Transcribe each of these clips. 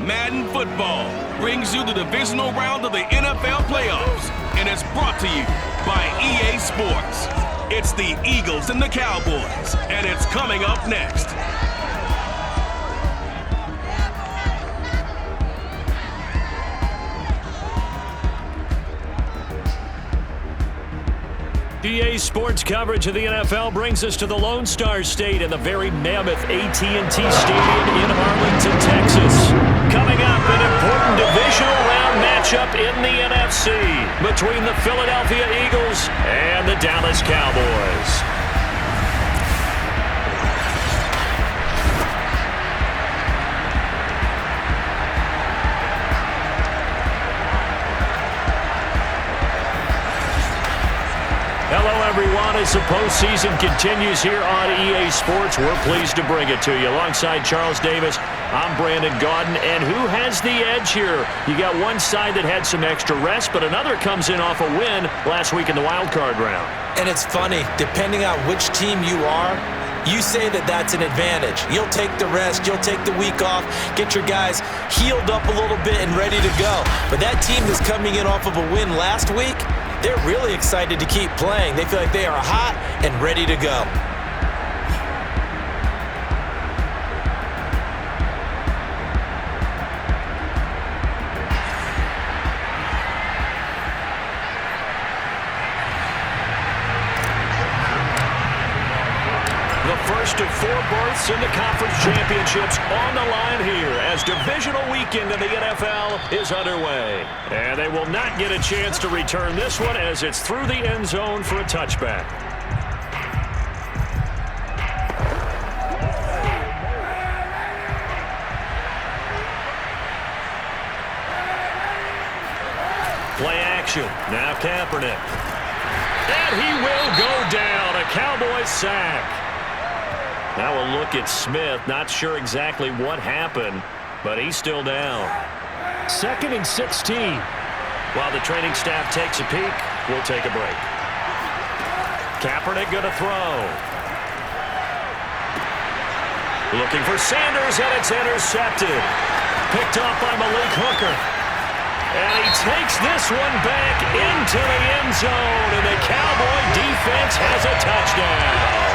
Madden Football brings you the divisional round of the NFL playoffs, and it's brought to you by EA Sports. It's the Eagles and the Cowboys, and it's coming up next. EA Sports coverage of the NFL brings us to the Lone Star State and the very mammoth AT&T Stadium in Arlington, Texas. Coming up, an important divisional round matchup in the NFC between the Philadelphia Eagles and the Dallas Cowboys. Everyone, as the postseason continues here on EA Sports, we're pleased to bring it to you. Alongside Charles Davis, I'm Brandon Gaudin, and who has the edge here? You got one side that had some extra rest, but another comes in off a win last week in the wild card round. And it's funny, depending on which team you are, you say that that's an advantage. You'll take the rest, you'll take the week off, get your guys healed up a little bit and ready to go. But that team that's coming in off of a win last week, they're really excited to keep playing. They feel like they are hot and ready to go. The first of 4 berths in the conference championships on the line here as divisional weekend in the NFL is underway. And they will not get a chance to return this one as it's through the end zone for a touchback. Play action. Now Kaepernick. And he will go down. A Cowboys sack. Now a look at Smith. Not sure exactly what happened, but he's still down. 2nd and 16. While the training staff takes a peek, we'll take a break. Kaepernick going to throw. Looking for Sanders, and it's intercepted. Picked off by Malik Hooker. And he takes this one back into the end zone, and the Cowboy defense has a touchdown.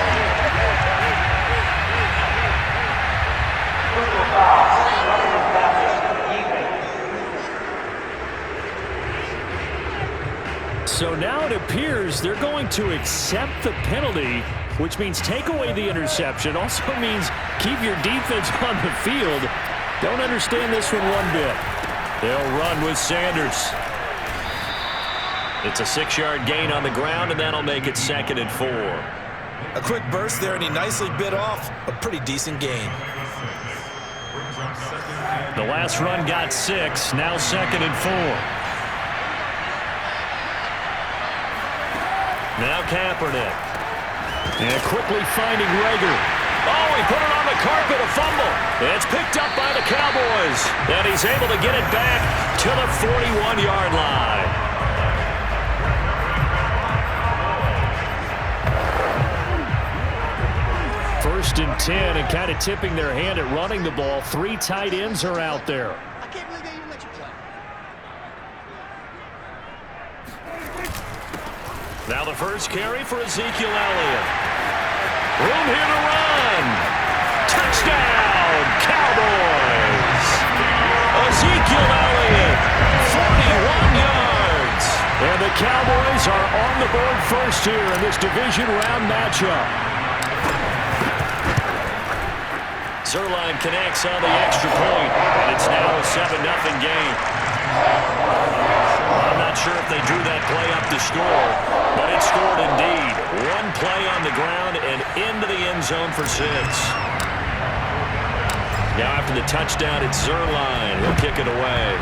So now it appears they're going to accept the penalty, which means take away the interception. Also means keep your defense on the field. Don't understand this one bit. They'll run with Sanders. It's a 6-yard gain on the ground, and that'll make it 2nd and 4. A quick burst there, and he nicely bit off a pretty decent gain. The last run got 6, now 2nd and 4. Now Kaepernick. And quickly finding Rager. Oh, he put it on the carpet, a fumble. It's picked up by the Cowboys. And he's able to get it back to the 41-yard line. First and 10, and kind of tipping their hand at running the ball. 3 tight ends are out there. I can't believe they even let you play. Now the first carry for Ezekiel Elliott. Room here to run. Touchdown, Cowboys. Ezekiel Elliott, 41 yards. And the Cowboys are on the board first here in this division round matchup. Zerline connects on the extra point, and it's now a 7-0 game. I'm not sure if they drew that play up to score, but it scored indeed. 1 play on the ground and into the end zone for 6. Now after the touchdown, it's Zerline. He'll kick it away.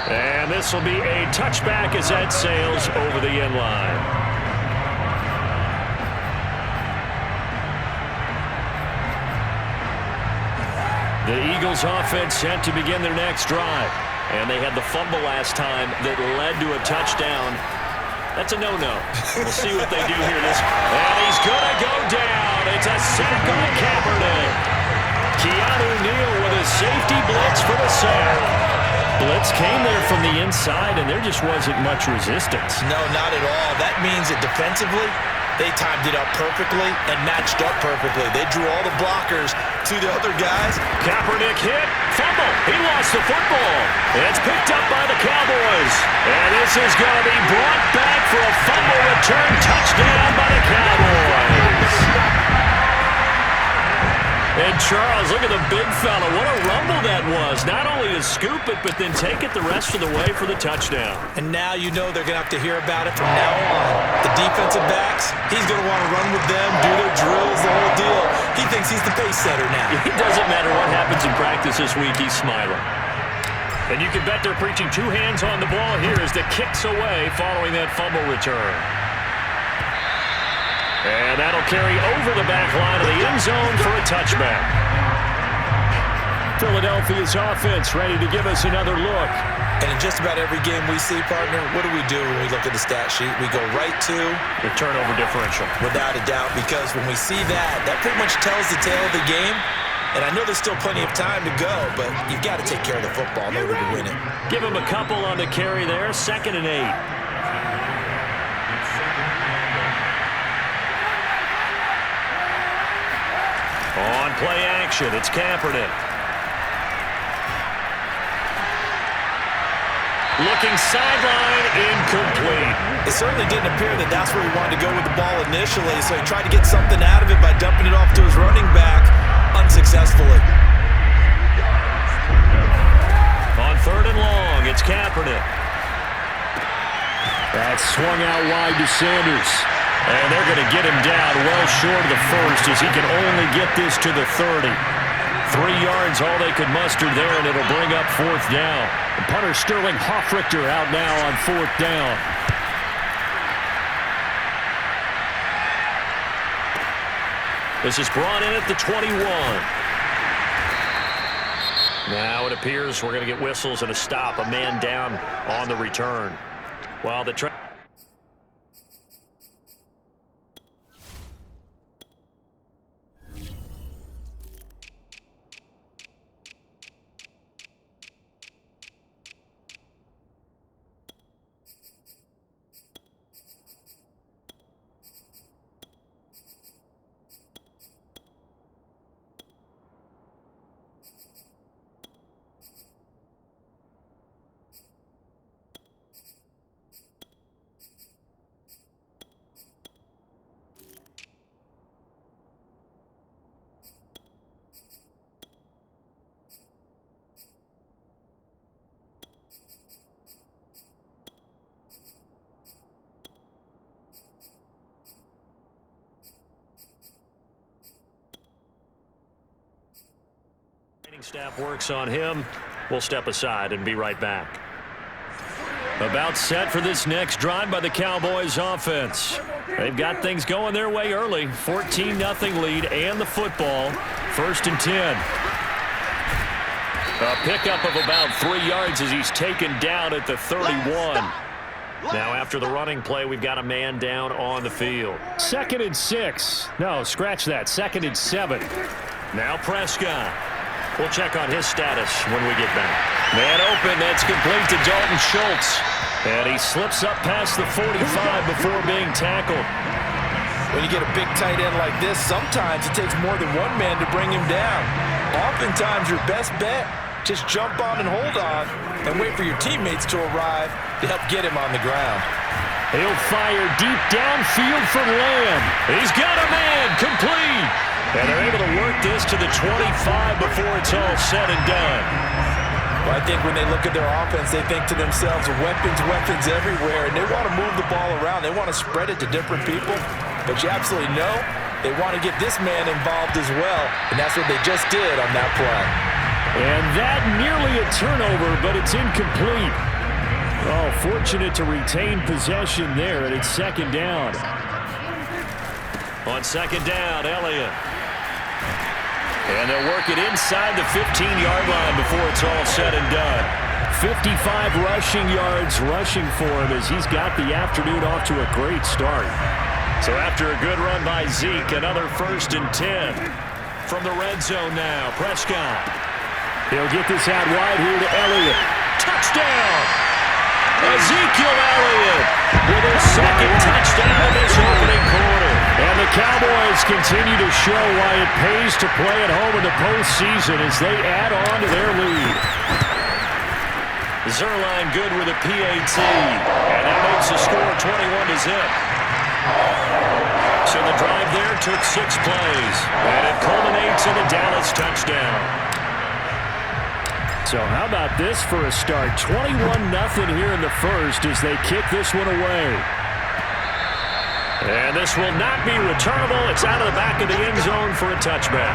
And this will be a touchback as that sails over the end line. The Eagles offense set to begin their next drive. And they had the fumble last time that led to a touchdown. That's a no-no. We'll see what they do here. And he's going to go down. It's a sack on Kaepernick. Keanu Neal with a safety blitz for the sack. Blitz came there from the inside, and there just wasn't much resistance. No, not at all. That means that defensively, they timed it up perfectly and matched up perfectly. They drew all the blockers to the other guys. Kaepernick hit, fumble. He lost the football. It's picked up by the Cowboys. And this is going to be brought back for a fumble return touchdown by the Cowboys. And Charles, look at the big fella. What a rumble that was. Not only to scoop it, but then take it the rest of the way for the touchdown. And now you know they're going to have to hear about it from now on. The defensive backs, he's going to want to run with them, do their drills, the whole deal. He thinks he's the pace setter now. It doesn't matter what happens in practice this week, he's smiling. And you can bet they're preaching two hands on the ball here as the kick's away following that fumble return. And that'll carry over the back line of the end zone for a touchback. Philadelphia's offense ready to give us another look. And in just about every game we see, partner, what do we do when we look at the stat sheet? We go right to the turnover differential. Without a doubt, because when we see that, that pretty much tells the tale of the game. And I know there's still plenty of time to go, but you've got to take care of the football in order to win it. Give him a couple on the carry there, 2nd and 8. On play action, it's Kaepernick. Looking sideline, incomplete. It certainly didn't appear that that's where he wanted to go with the ball initially, so he tried to get something out of it by dumping it off to his running back unsuccessfully. On 3rd and long, it's Kaepernick. That's swung out wide to Sanders. And they're going to get him down well short of the first as he can only get this to the 30. 3 yards, all they could muster there, and it'll bring up 4th down. And punter Sterling Hoffrichter out now on 4th down. This is brought in at the 21. Now it appears we're going to get whistles and a stop, a man down on the return. While the staff works on him, we'll step aside and be right back. About set for this next drive by the Cowboys offense. They've got things going their way early. 14-0 lead and the football. 1st and 10. A pickup of about 3 yards as he's taken down at the 31. Now after the running play, we've got a man down on the field. 2nd and 6. No, scratch that. 2nd and 7. Now Prescott. We'll check on his status when we get back. Man open, that's complete to Dalton Schultz. And he slips up past the 45 before being tackled. When you get a big tight end like this, sometimes it takes more than one man to bring him down. Oftentimes your best bet, just jump on and hold on and wait for your teammates to arrive to help get him on the ground. He'll fire deep downfield from Lamb. He's got a man, complete. And they're able to work this to the 25 before it's all said and done. Well, I think when they look at their offense, they think to themselves, weapons everywhere, and they want to move the ball around. They want to spread it to different people. But you absolutely know they want to get this man involved as well, and that's what they just did on that play. And that nearly a turnover, but it's incomplete. Oh, fortunate to retain possession there, and it's 2nd down. On 2nd down, Elliott. And they'll work it inside the 15-yard line before it's all said and done. 55 rushing yards rushing for him as he's got the afternoon off to a great start. So after a good run by Zeke, another 1st and 10 from the red zone now. Prescott. He'll get this out wide here to Elliott. Touchdown! Ezekiel Elliott with his second touchdown in this opening quarter. And the Cowboys continue to show why it pays to play at home in the postseason as they add on to their lead. Zerline good with a PAT. And that makes the score 21-0. So the drive there took 6 plays. And it culminates in a Dallas touchdown. So how about this for a start? 21-0 here in the first as they kick this one away. And this will not be returnable. It's out of the back of the end zone for a touchback.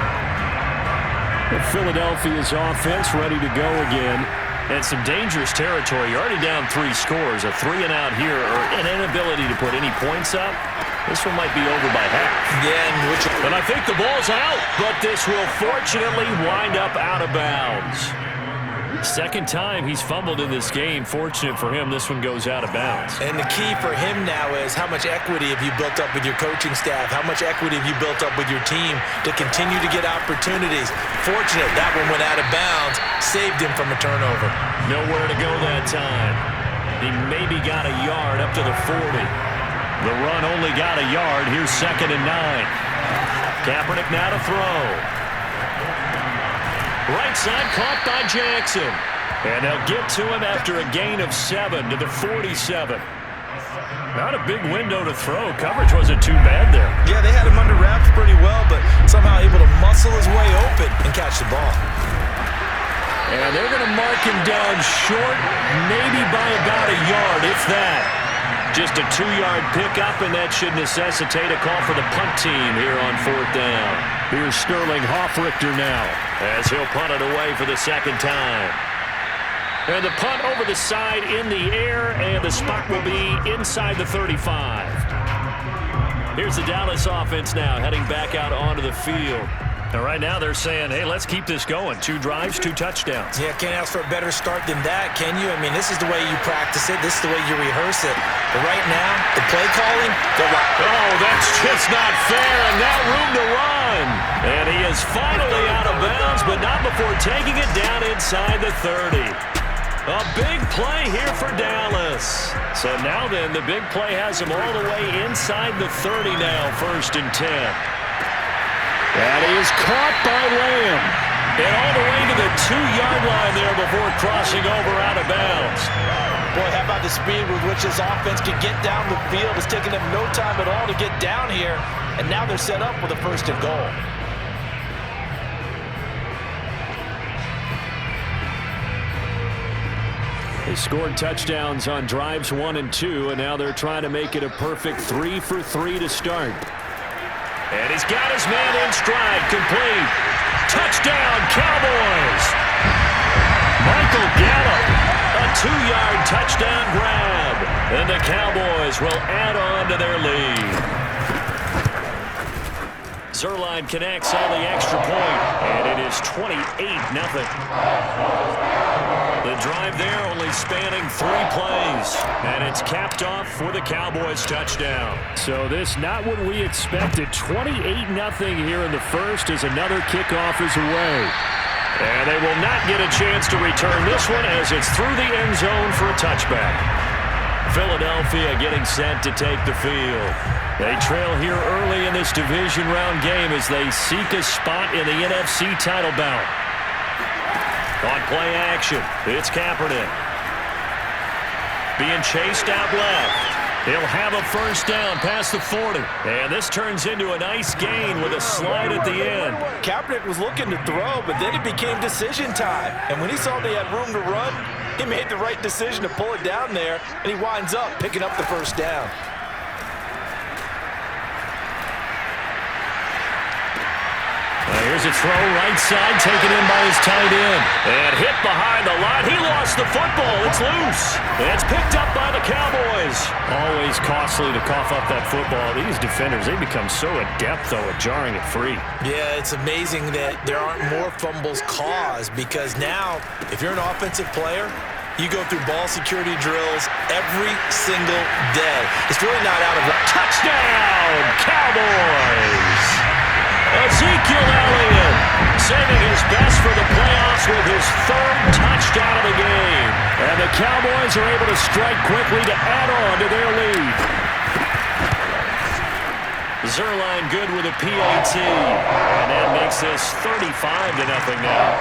Philadelphia's offense ready to go again. And some dangerous territory. You're already down 3 scores. A 3-and-out here, or an inability to put any points up. This one might be over by half. Yeah, and I think the ball's out, but this will fortunately wind up out of bounds. Second time he's fumbled in this game. Fortunate for him, this one goes out of bounds. And the key for him now is how much equity have you built up with your coaching staff? How much equity have you built up with your team to continue to get opportunities? Fortunate that one went out of bounds, saved him from a turnover. Nowhere to go that time. He maybe got a yard up to the 40. The run only got a yard. Here's 2nd and 9. Kaepernick now to throw. Right side caught by Jackson. And they'll get to him after a gain of 7 to the 47. Not a big window to throw. Coverage wasn't too bad there. Yeah, they had him under wraps pretty well, but somehow able to muscle his way open and catch the ball. And they're going to mark him down short, maybe by about a yard, if that. Just a 2-yard pickup, and that should necessitate a call for the punt team here on 4th down. Here's Sterling Hoffrichter now, as he'll punt it away for the second time. And the punt over the side in the air, and the spot will be inside the 35. Here's the Dallas offense now, heading back out onto the field. And right now they're saying, hey, let's keep this going. 2 drives, 2 touchdowns. Yeah, can't ask for a better start than that, can you? I mean, this is the way you practice it. This is the way you rehearse it. But right now, the play calling, oh, that's just not fair, and now room to run. And he is finally out of bounds, but not before taking it down inside the 30. A big play here for Dallas. So now then, the big play has him all the way inside the 30 now, 1st and 10. That is caught by Lamb. And all the way to the 2-yard line there before crossing over out of bounds. Boy, how about the speed with which this offense can get down the field? It's taken them no time at all to get down here. And now they're set up with a 1st and goal. They scored touchdowns on drives 1 and 2, and now they're trying to make it a perfect 3 for 3 to start. And he's got his man in stride, complete. Touchdown, Cowboys! Michael Gallup, a 2-yard touchdown grab. And the Cowboys will add on to their lead. Zerline connects on the extra point, and it is 28-0. The drive there only spanning 3 plays, and it's capped off for the Cowboys touchdown. So this not what we expected. 28-0 here in the first as another kickoff is away. And they will not get a chance to return this one as it's through the end zone for a touchback. Philadelphia getting set to take the field. They trail here early in this division round game as they seek a spot in the NFC title bout. On play action, it's Kaepernick. Being chased out left. He'll have a 1st down past the 40. And this turns into a nice gain with a slide at the end. Kaepernick was looking to throw, but then it became decision time. And when he saw they had room to run, he made the right decision to pull it down there, and he winds up picking up the 1st down. Here's a throw right side, taken in by his tight end. And hit behind the line. He lost the football. It's loose. And it's picked up by the Cowboys. Always costly to cough up that football. These defenders, they become so adept, though, at jarring it free. Yeah, it's amazing that there aren't more fumbles caused because now, if you're an offensive player, you go through ball security drills every single day. It's really not out of touchdown, Cowboys! Ezekiel Elliott with his third touchdown of the game. And the Cowboys are able to strike quickly to add on to their lead. Zerline good with a PAT. And that makes this 35-0 now.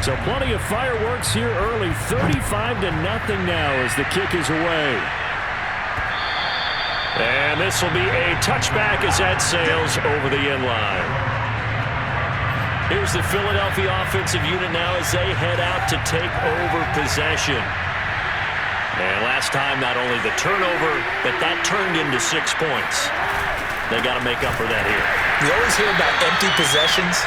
So plenty of fireworks here early. 35-0 now as the kick is away. And this will be a touchback as that sails over the end line. Here's the Philadelphia offensive unit now as they head out to take over possession. And last time, not only the turnover, but that turned into 6 points. They got to make up for that here. We always hear about empty possessions,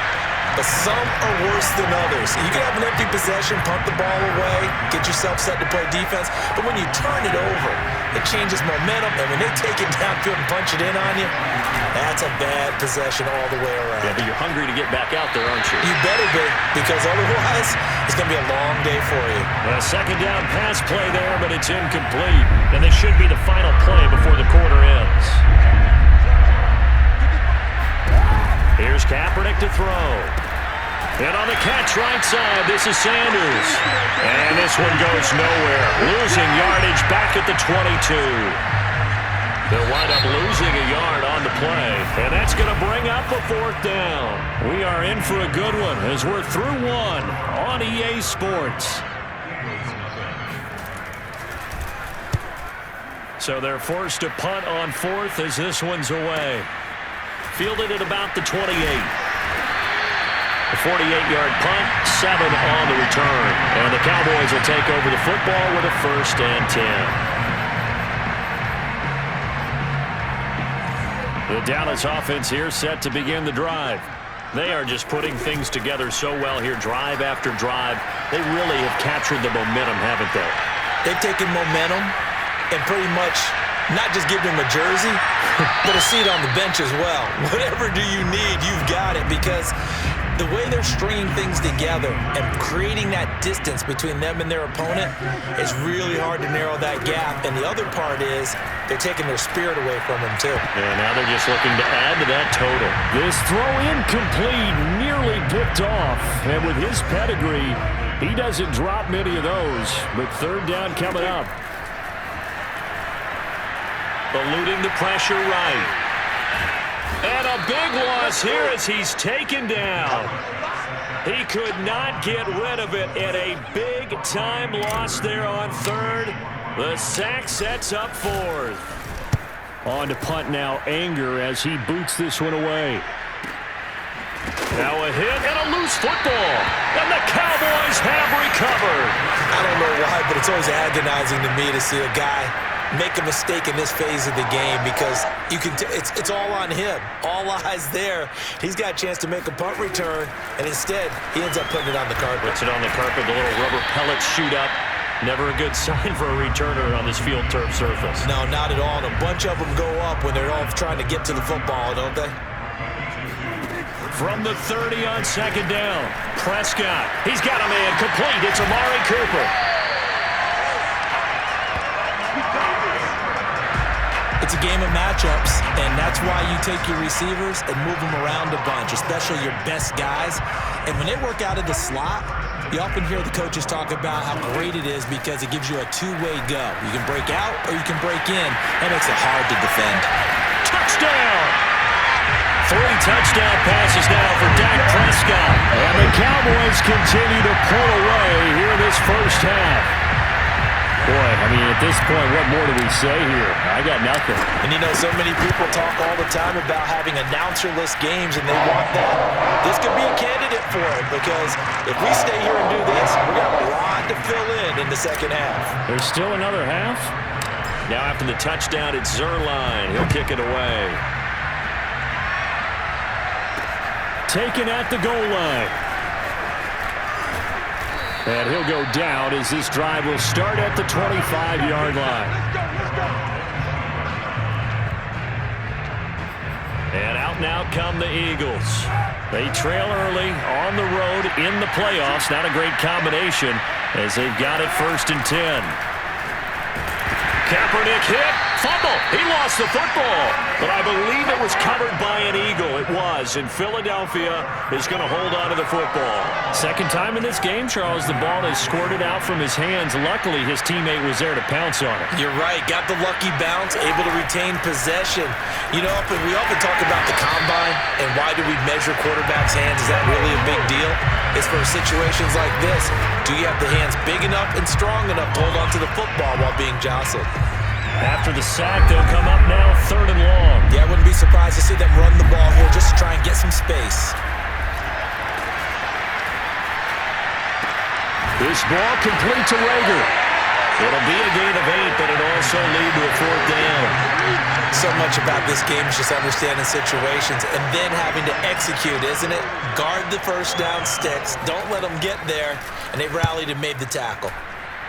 but some are worse than others. You can have an empty possession, punt the ball away, get yourself set to play defense, but when you turn it over, it changes momentum, and when they take it downfield and punch it in on you, that's a bad possession all the way around. Yeah, but you're hungry to get back out there, aren't you? You better be, because otherwise, it's going to be a long day for you. A second down pass play there, but it's incomplete. And this should be the final play before the quarter ends. Here's Kaepernick to throw. And on the catch right side, this is Sanders. And this one goes nowhere. Losing yardage back at the 22. They'll wind up losing a yard on the play. And that's going to bring up a 4th down. We are in for a good one as we're through one on EA Sports. So they're forced to punt on 4th as this one's away. Fielded at about the 28. A 48-yard punt, 7 on the return. And the Cowboys will take over the football with a 1st and 10. The Dallas offense here set to begin the drive. They are just putting things together so well here, drive after drive. They really have captured the momentum, haven't they? They've taken momentum and pretty much not just give them a jersey, but a seat on the bench as well. Whatever do you need, you've got it, because the way they're stringing things together and creating that distance between them and their opponent is really hard to narrow that gap. And the other part is they're taking their spirit away from them, too. Yeah, now they're just looking to add to that total. This throw incomplete, nearly picked off. And with his pedigree, he doesn't drop many of those. But 3rd down coming up. Eluding the pressure right. And a big loss here as he's taken down. He could not get rid of it, and a big-time loss there on 3rd. The sack sets up 4th. On to punt now, Anger, as he boots this one away. Now a hit and a loose football. And the Cowboys have recovered. I don't know why, but it's always agonizing to me to see a guy make a mistake in this phase of the game, because you can it's all on him. All eyes there. He's got a chance to make a punt return, and instead he ends up putting it on the carpet. Puts it on the carpet, the little rubber pellets shoot up. Never a good sign for a returner on this field turf surface. No, not at all. And a bunch of them go up when they're all trying to get to the football, don't they? From the 30 on 2nd down, Prescott. He's got a man complete. It's Amari Cooper. It's a game of matchups, and that's why you take your receivers and move them around a bunch, especially your best guys. And when they work out of the slot, you often hear the coaches talk about how great it is because it gives you a two-way go. You can break out or you can break in. That makes it hard to defend. Touchdown! 3 touchdown passes now for Dak Prescott. And the Cowboys continue to pull away here in this first half. Boy, I mean, at this point, what more do we say here? I got nothing. And, you know, so many people talk all the time about having announcer-less games, and they want that. This could be a candidate for it, because if we stay here and do this, we got a lot to fill in the second half. There's still another half. Now after the touchdown, it's Zerline. He'll kick it away. Taken at the goal line. And he'll go down as this drive will start at the 25-yard line. And out now come the Eagles. They trail early on the road in the playoffs. Not a great combination as they've got it 1st and 10. Kaepernick hit. Fumble. He lost the football. But I believe it was covered by an Eagle. It was. And Philadelphia is going to hold on to the football. Second time in this game, Charles, the ball has squirted out from his hands. Luckily, his teammate was there to pounce on it. You're right. Got the lucky bounce, able to retain possession. You know, we often talk about the combine and why do we measure quarterbacks' hands. Is that really a big deal? It's for situations like this. Do you have the hands big enough and strong enough to hold on to the football while being jostled? After the sack, they'll come up now 3rd and long. Yeah, I wouldn't be surprised to see them run the ball here just to try and get some space. This ball complete to Rager. It'll be a gain of 8, but it'll also lead to a 4th down. So much about this game is just understanding situations and then having to execute, isn't it? Guard the first down sticks. Don't let them get there. And they rallied and made the tackle.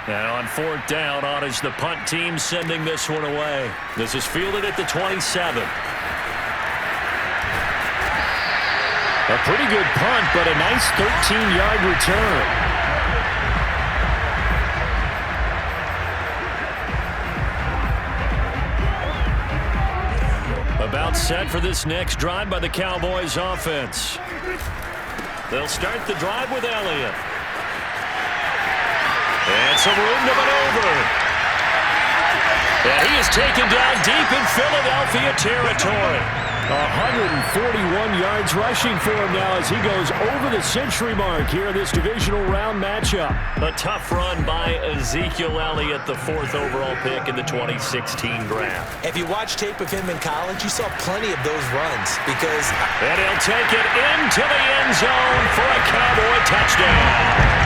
Now on 4th down, on is the punt team sending this one away. This is fielded at the 27. A pretty good punt, but a nice 13-yard return. About set for this next drive by the Cowboys offense. They'll start the drive with Elliott. And some room to maneuver. And he is taken down deep in Philadelphia territory. 141 yards rushing for him now as he goes over the century mark here in this divisional round matchup. A tough run by Ezekiel Elliott, the 4th overall pick in the 2016 draft. If you watch tape of him in college, you saw plenty of those runs because... And he'll take it into the end zone for a Cowboy touchdown.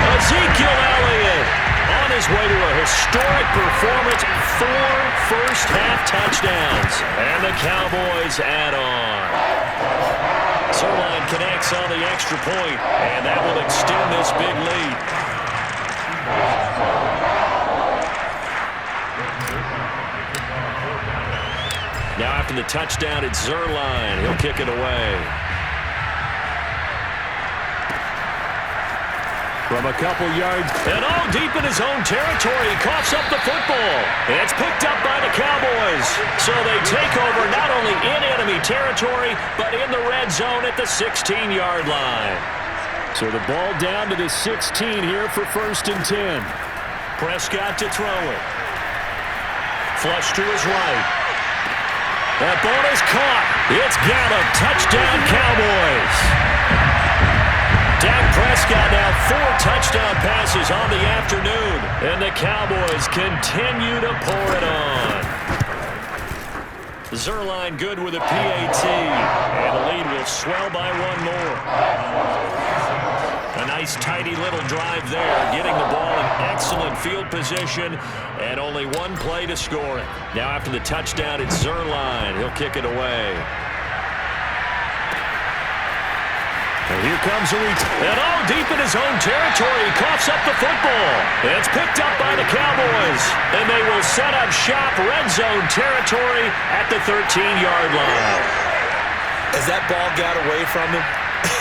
Ezekiel Elliott on his way to a historic performance, 4 first-half touchdowns, and the Cowboys add on. Zerline connects on the extra point, and that will extend this big lead. Now after the touchdown, it's Zerline. He'll kick it away. From a couple yards. And all deep in his own territory, he coughs up the football. It's picked up by the Cowboys. So they take over not only in enemy territory, but in the red zone at the 16-yard line. So the ball down to the 16 here for 1st and 10. Prescott to throw it. Flush to his right. That ball is caught. It's Gallup. Touchdown, Cowboys. Dak Prescott now 4 touchdown passes on the afternoon. And the Cowboys continue to pour it on. Zerline good with a PAT. And the lead will swell by 1 more. A nice tidy little drive there. Getting the ball in excellent field position. And only 1 play to score it. Now after the touchdown, it's Zerline. He'll kick it away. And here comes a return. And all deep in his own territory, he coughs up the football. It's picked up by the Cowboys. And they will set up shop red zone territory at the 13-yard line. As that ball got away from him,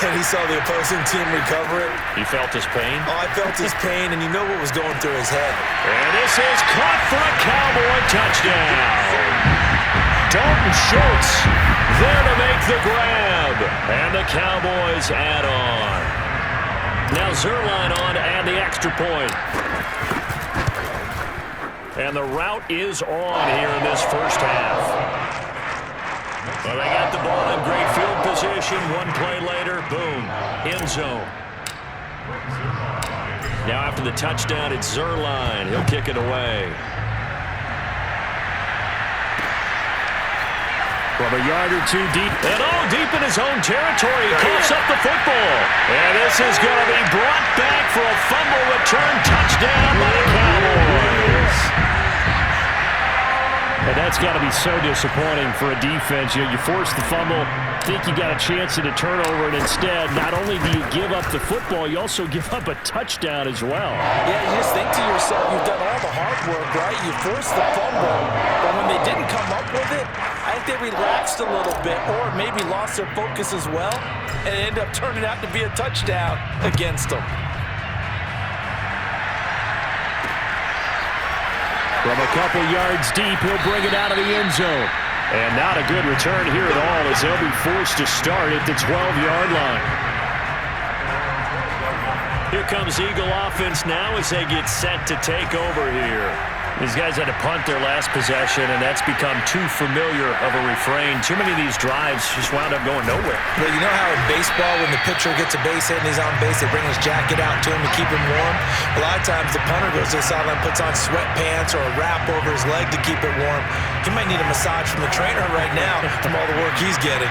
and he saw the opposing team recover it. He felt his pain? Oh, I felt his pain, and you know what was going through his head. And this is caught for a Cowboy touchdown. Dalton Schultz there to make the grab. And the Cowboys add on. Now Zerline on to add the extra point. And the route is on here in this first half. Well, they got the ball in great field position. 1 play later, boom, end zone. Now after the touchdown, it's Zerline. He'll kick it away. From a yard or 2 deep. And all deep in his own territory, he coughs up the football. And this is going to be brought back for a fumble return touchdown by the Cowboys. And that's got to be so disappointing for a defense. You force the fumble, think you got a chance at a turnover, and instead, not only do you give up the football, you also give up a touchdown as well. Yeah, you just think to yourself, you've done all the hard work, right? You forced the fumble, but when they didn't come up with it, I think they relaxed a little bit or maybe lost their focus as well, and it ended up turning out to be a touchdown against them. From a couple yards deep, he'll bring it out of the end zone. And not a good return here at all as they'll be forced to start at the 12-yard line. Here comes Eagle offense now as they get set to take over here. These guys had to punt their last possession, and that's become too familiar of a refrain. Too many of these drives just wound up going nowhere. Well, you know how in baseball, when the pitcher gets a base hit and he's on base, they bring his jacket out to him to keep him warm? A lot of times the punter goes to the sideline, puts on sweatpants or a wrap over his leg to keep it warm. He might need a massage from the trainer right now from all the work he's getting.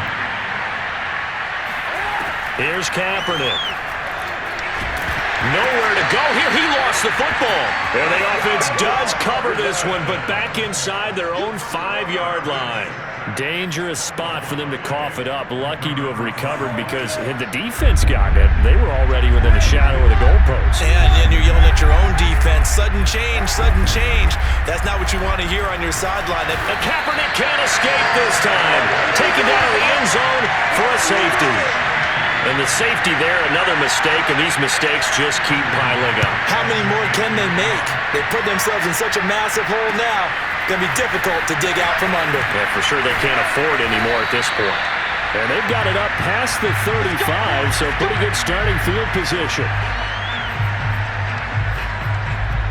Here's Kaepernick. Nowhere to go here. He lost the football. And the offense does cover this one, but back inside their own 5-yard line. Dangerous spot for them to cough it up. Lucky to have recovered because had the defense gotten it, they were already within a shadow of the goalpost. Yeah, and you're yelling at your own defense. Sudden change, sudden change. That's not what you want to hear on your sideline. And Kaepernick can't escape this time. Taken down in the end zone for a safety. And the safety there, another mistake, and these mistakes just keep piling up. How many more can they make? They put themselves in such a massive hole now. It's going to be difficult to dig out from under. Yeah, for sure they can't afford any more at this point. And they've got it up past the 35, so pretty good starting field position.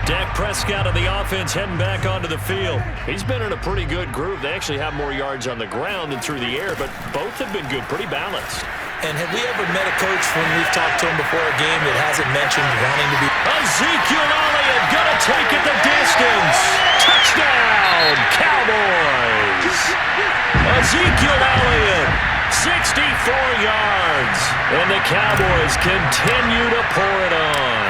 Dak Prescott of the offense heading back onto the field. He's been in a pretty good groove. They actually have more yards on the ground than through the air, but both have been good, pretty balanced. And have we ever met a coach when we've talked to him before a game that hasn't mentioned wanting to be... Ezekiel Elliott gonna take it the distance. Touchdown, Cowboys. Ezekiel Elliott, 64 yards. And the Cowboys continue to pour it on.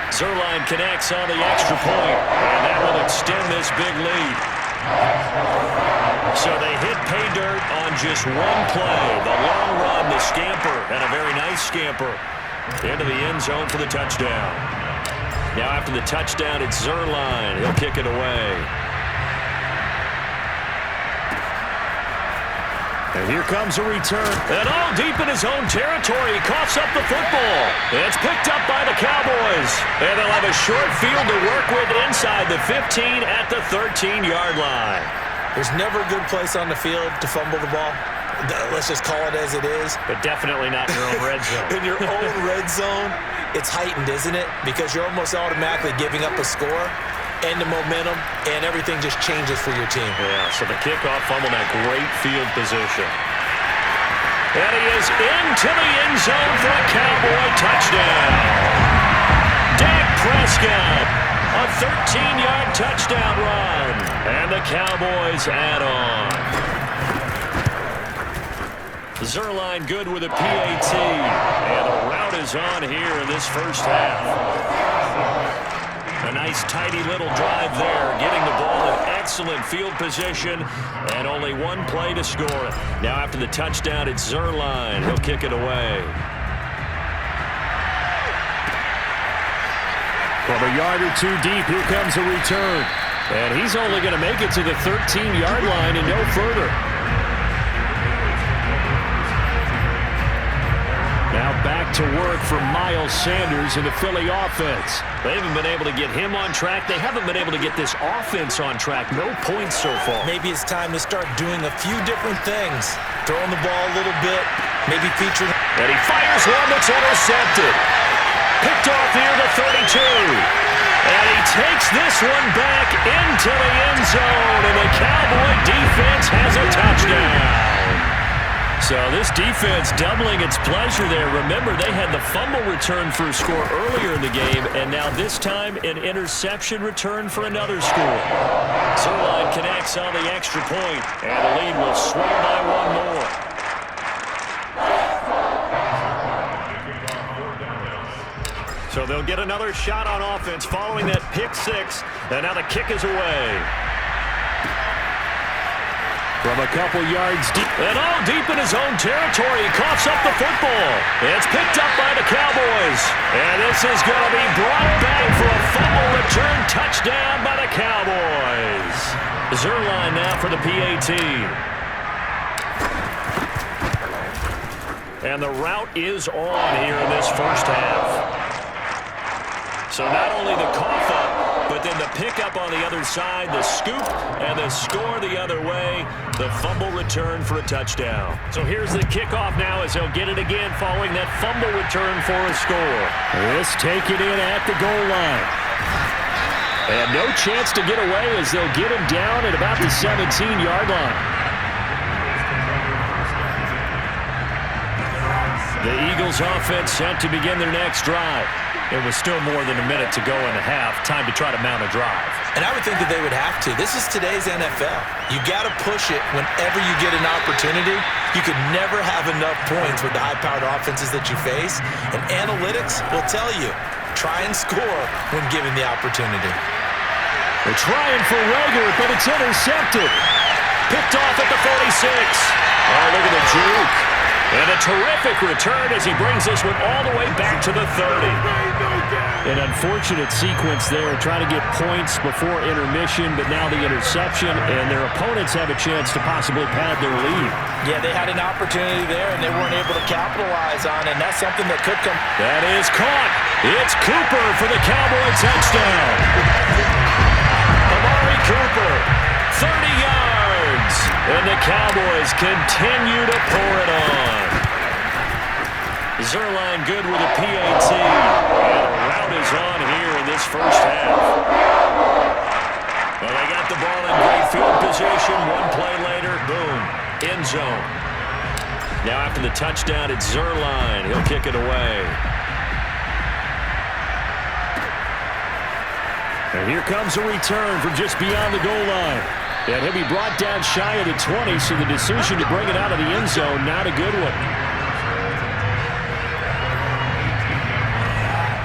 Zerline connects on the extra point, and that will extend this big lead. So they hit pay dirt on just one play. The long run, the scamper, and a very nice scamper into the end zone for the touchdown. Now after the touchdown, it's Zerline. He'll kick it away. And here comes a return. And all deep in his own territory, he coughs up the football. It's picked up by the Cowboys. And they'll have a short field to work with inside the 15 at the 13-yard line. There's never a good place on the field to fumble the ball. Let's just call it as it is. But definitely not in your own red zone. In your own red zone, it's heightened, isn't it? Because you're almost automatically giving up a score and the momentum, and everything just changes for your team. Yeah, so the kickoff fumble, that great field position. And he is into the end zone for a Cowboy touchdown. Dak Prescott, a 13-yard touchdown run. And the Cowboys add on. Zerline good with a PAT. And the route is on here in this first half. A nice, tidy little drive there, getting the ball in excellent field position, and only one play to score it. Now after the touchdown, it's Zerline. He'll kick it away. From a yard or two deep, here comes a return. And he's only going to make it to the 13-yard line and no further. Now back to work for Miles Sanders in the Philly offense. They haven't been able to get him on track. They haven't been able to get this offense on track. No points so far. Maybe it's time to start doing a few different things. Throwing the ball a little bit, maybe featuring... And he fires one that's intercepted. Picked off here to 32. And he takes this one back into the end zone. And the Cowboy defense has a touchdown. So this defense doubling its pleasure there. Remember, they had the fumble return for a score earlier in the game, and now this time an interception return for another score. Zerline connects on the extra point, and the lead will swing by one more. So they'll get another shot on offense following that pick six, and now the kick is away. From a couple yards deep. And all deep in his own territory, he coughs up the football. It's picked up by the Cowboys. And this is going to be brought back for a fumble return touchdown by the Cowboys. Zerline now for the PAT. And the route is on here in this first half. So not only the cough up, but then the pickup on the other side, the scoop, and the score the other way. The fumble return for a touchdown. So here's the kickoff now as they'll get it again following that fumble return for a score. This take it in at the goal line. And no chance to get away as they'll get him down at about the 17-yard line. The Eagles offense set to begin their next drive. It was still more than a minute to go in the half. Time to try to mount a drive. And I would think that they would have to. This is today's NFL. You got to push it whenever you get an opportunity. You could never have enough points with the high-powered offenses that you face. And analytics will tell you, try and score when given the opportunity. They're trying for Rager, but it's intercepted. Picked off at the 46. Oh, look at the juke. And a terrific return as he brings this one all the way back to the 30. An unfortunate sequence there, trying to get points before intermission, but now the interception, and their opponents have a chance to possibly pad their lead. Yeah, they had an opportunity there, and they weren't able to capitalize on it, and that's something that could come. That is caught. It's Cooper for the Cowboy touchdown. Amari Cooper, 30 yards, and the Cowboys continue to pour it on. Zerline good with a PAT, and a rout is on here in this first half. Well, they got the ball in great field position. One play later, boom, end zone. Now after the touchdown, it's Zerline. He'll kick it away. And here comes a return from just beyond the goal line. And he'll be brought down shy of the 20, so the decision to bring it out of the end zone, not a good one.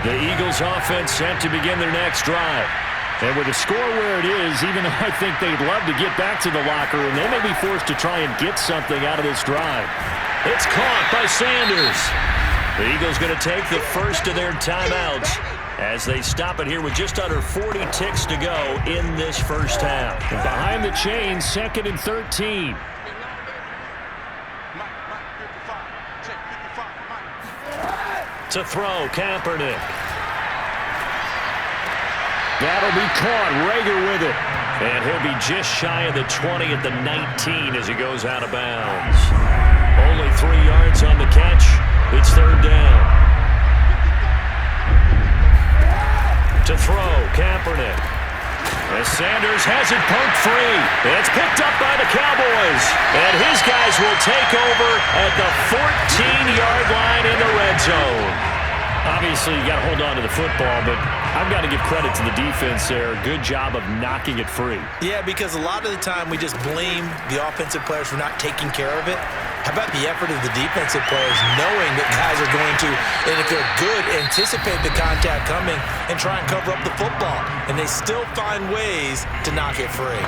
The Eagles offense set to begin their next drive. And with the score where it is, even though I think they'd love to get back to the locker room, they may be forced to try and get something out of this drive. It's caught by Sanders. The Eagles going to take the first of their timeouts as they stop it here with just under 40 ticks to go in this first half. And behind the chains, 2nd and 13. To throw, Kaepernick. That'll be caught. Rager with it. And he'll be just shy of the 20 at the 19 as he goes out of bounds. Only 3 yards on the catch. It's third down. To throw, Kaepernick. As Sanders has it pumped free. It's picked up by the Cowboys. And his guys will take over at the 14-yard line in the red zone. Obviously, you got to hold on to the football, but I've got to give credit to the defense there. Good job of knocking it free. Yeah, because a lot of the time we just blame the offensive players for not taking care of it. How about the effort of the defensive players knowing that guys are going to, and if they're good, anticipate the contact coming and try and cover up the football. And they still find ways to knock it free.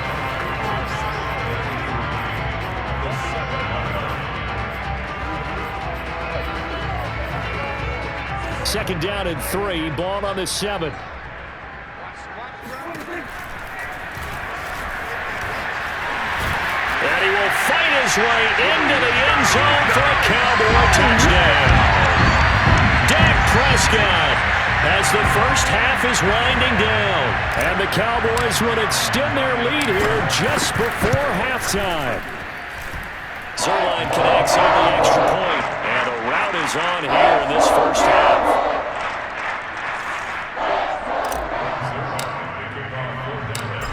Second down and 3, ball on the 7. And he will fight his way into the end zone for a Cowboy touchdown. Dak Prescott as the first half is winding down. And the Cowboys will extend their lead here just before halftime. Zerline connects on the extra point, and a rout is on here in this first half.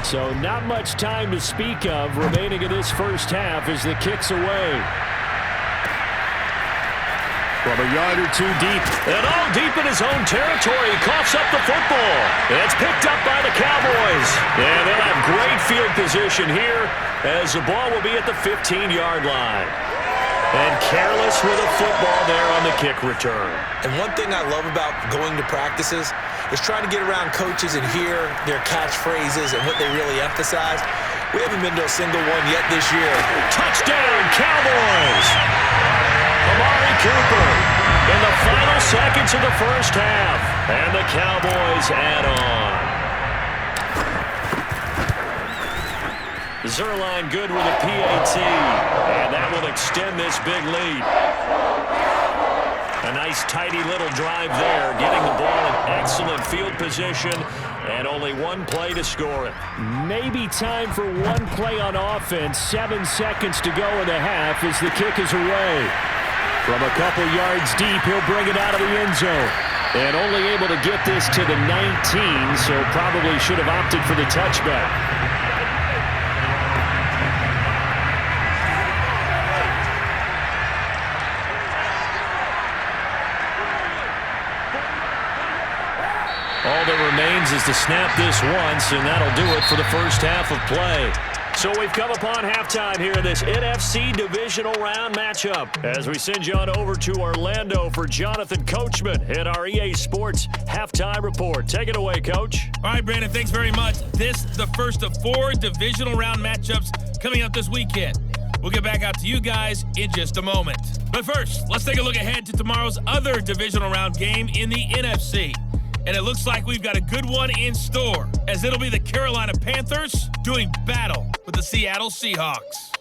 So not much time to speak of remaining in this first half as the kick's away. From a yard or two deep. And all deep in his own territory, he coughs up the football. It's picked up by the Cowboys. And they'll have great field position here as the ball will be at the 15-yard line. And careless with a football there on the kick return. And one thing I love about going to practices is trying to get around coaches and hear their catchphrases and what they really emphasize. We haven't been to a single one yet this year. Touchdown, Cowboys! Amari Cooper in the final seconds of the first half. And the Cowboys add on. Zerline good with a PAT. And that will extend this big lead. And nice, tidy little drive there, getting the ball in excellent field position, and only one play to score it. Maybe time for one play on offense. 7 seconds to go in the half as the kick is away. From a couple yards deep, he'll bring it out of the end zone. And only able to get this to the 19, so probably should have opted for the touchback. All that remains is to snap this once, and that'll do it for the first half of play. So we've come upon halftime here in this NFC Divisional Round matchup. As we send you on over to Orlando for Jonathan Coachman at our EA Sports Halftime Report. Take it away, Coach. All right, Brandon, thanks very much. This is the first of 4 Divisional Round matchups coming up this weekend. We'll get back out to you guys in just a moment. But first, let's take a look ahead to tomorrow's other Divisional Round game in the NFC. And it looks like we've got a good one in store, as it'll be the Carolina Panthers doing battle with the Seattle Seahawks.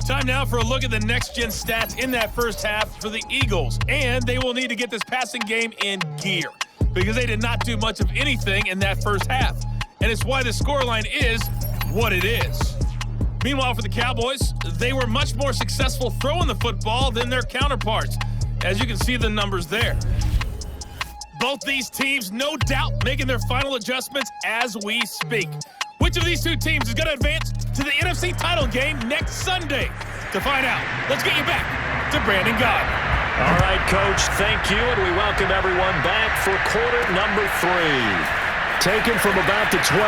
Time now for a look at the next-gen stats in that first half for the Eagles. And they will need to get this passing game in gear, because they did not do much of anything in that first half. And it's why the scoreline is what it is. Meanwhile, for the Cowboys, they were much more successful throwing the football than their counterparts, as you can see the numbers there. Both these teams, no doubt, making their final adjustments as we speak. Which of these two teams is going to advance to the NFC title game next Sunday? To find out, let's get you back to Brandon Gaud. All right, Coach, thank you, and we welcome everyone back for quarter number 3. Taken from about the 12.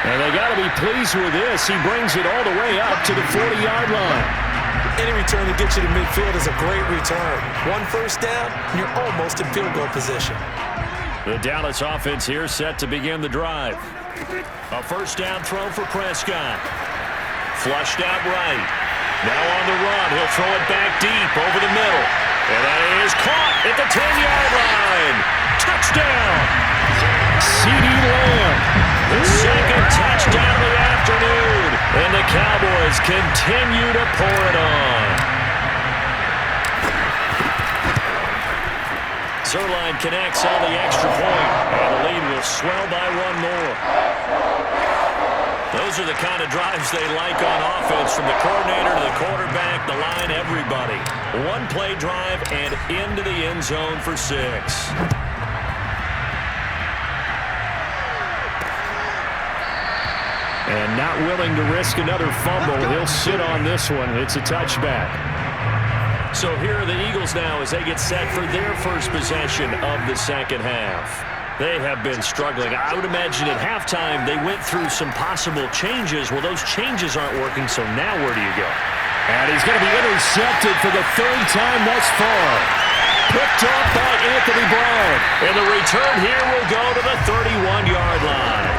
And they got to be pleased with this. He brings it all the way up to the 40-yard line. Any return that gets you to midfield is a great return. 1 first down, and you're almost in field goal position. The Dallas offense here set to begin the drive. A first down throw for Prescott. Flushed out right. Now on the run. He'll throw it back deep over the middle. And that is caught at the 10-yard line. Touchdown! CeeDee Lamb. The second touchdown of the afternoon. And the Cowboys continue to pour it on. Zerline connects on the extra point. And the lead will swell by 1 more. Those are the kind of drives they like on offense, from the coordinator to the quarterback, the line, everybody. 1-play drive and into the end zone for 6. And not willing to risk another fumble. He'll sit on this one. It's a touchback. So here are the Eagles now as they get set for their first possession of the second half. They have been struggling. I would imagine at halftime they went through some possible changes. Well, those changes aren't working, so now where do you go? And he's going to be intercepted for the 3rd time thus far. Picked up by Anthony Brown. And the return here will go to the 31-yard line.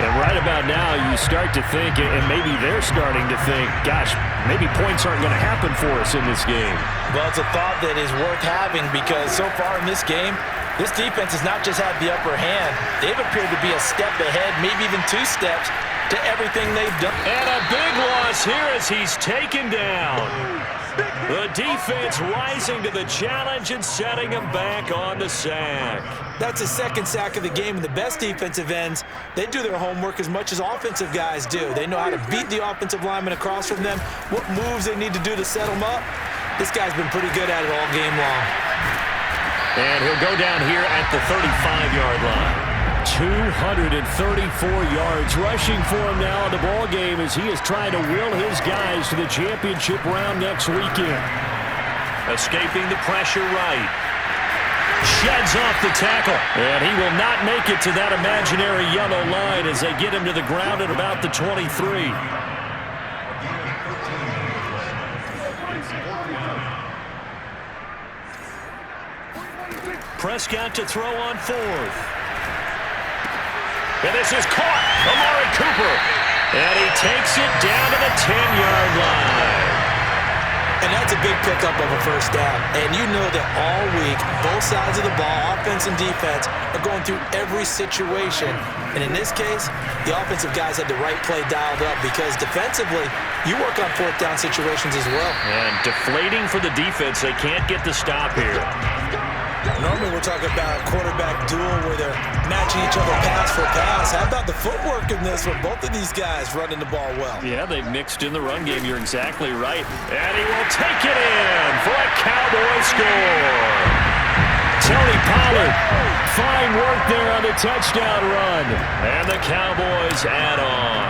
And right about now, you start to think, and maybe they're starting to think, gosh, maybe points aren't going to happen for us in this game. Well, it's a thought that is worth having, because so far in this game, this defense has not just had the upper hand. They've appeared to be a step ahead, maybe even 2 steps, to everything they've done. And a big loss here as he's taken down. The defense rising to the challenge and setting him back on the sack. That's the 2nd sack of the game, and the best defensive ends, they do their homework as much as offensive guys do. They know how to beat the offensive lineman across from them, what moves they need to do to set them up. This guy's been pretty good at it all game long. And he'll go down here at the 35-yard line. 234 yards rushing for him now in the ball game as he is trying to will his guys to the championship round next weekend. Escaping the pressure right. Sheds off the tackle. And he will not make it to that imaginary yellow line as they get him to the ground at about the 23. Prescott to throw on 4th. And this is caught. Amari Cooper. And he takes it down to the 10-yard line. And that's a big pickup of a first down. And you know that all week, both sides of the ball, offense and defense, are going through every situation. And in this case, the offensive guys had the right play dialed up because defensively, you work on fourth down situations as well. And deflating for the defense. They can't get the stop here. Normally we're talking about a quarterback duel where they're matching each other pass for pass. How about the footwork in this one? Both of these guys running the ball well. Yeah, they've mixed in the run game. You're exactly right. And he will take it in for a Cowboy score. Tony Pollard, fine work there on the touchdown run. And the Cowboys add on.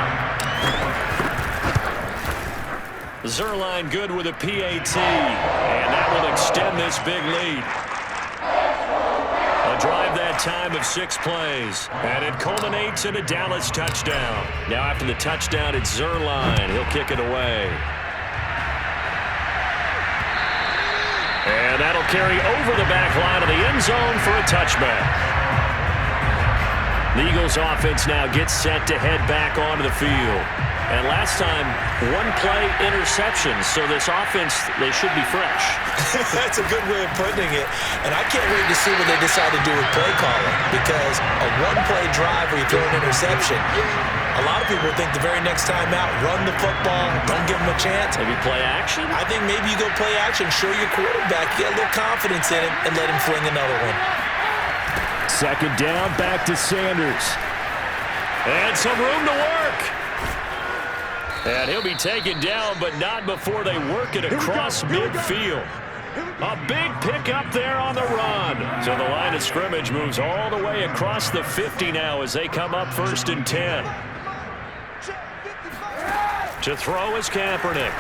Zerline good with a PAT. And that will extend this big lead. A drive that time of 6 plays. And it culminates in a Dallas touchdown. Now after the touchdown, it's Zerline. He'll kick it away. And that'll carry over the back line of the end zone for a touchback. The Eagles offense now gets set to head back onto the field. And last time, one play interception. So this offense, they should be fresh. That's a good way of putting it. And I can't wait to see what they decide to do with play calling. Because a one-play drive where you throw an interception, a lot of people think the very next time out, run the football, don't give them a chance. Maybe play action? I think maybe you go play action, show your quarterback, get a little confidence in him, and let him fling another one. Second down, back to Sanders. And some room to work. And he'll be taken down, but not before they work it across midfield. A big pickup there on the run. So the line of scrimmage moves all the way across the 50 now as they come up 1st and 10. To throw is Kaepernick.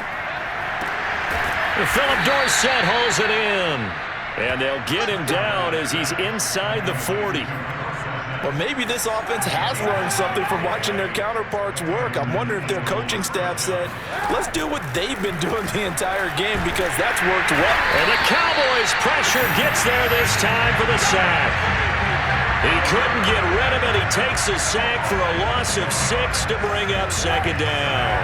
Philip Dorsett holds it in. And they'll get him down as he's inside the 40. Well, maybe this offense has learned something from watching their counterparts work. I'm wondering if their coaching staff said, let's do what they've been doing the entire game because that's worked well. And the Cowboys' pressure gets there this time for the sack. He couldn't get rid of it. He takes a sack for a loss of 6 to bring up 2nd down.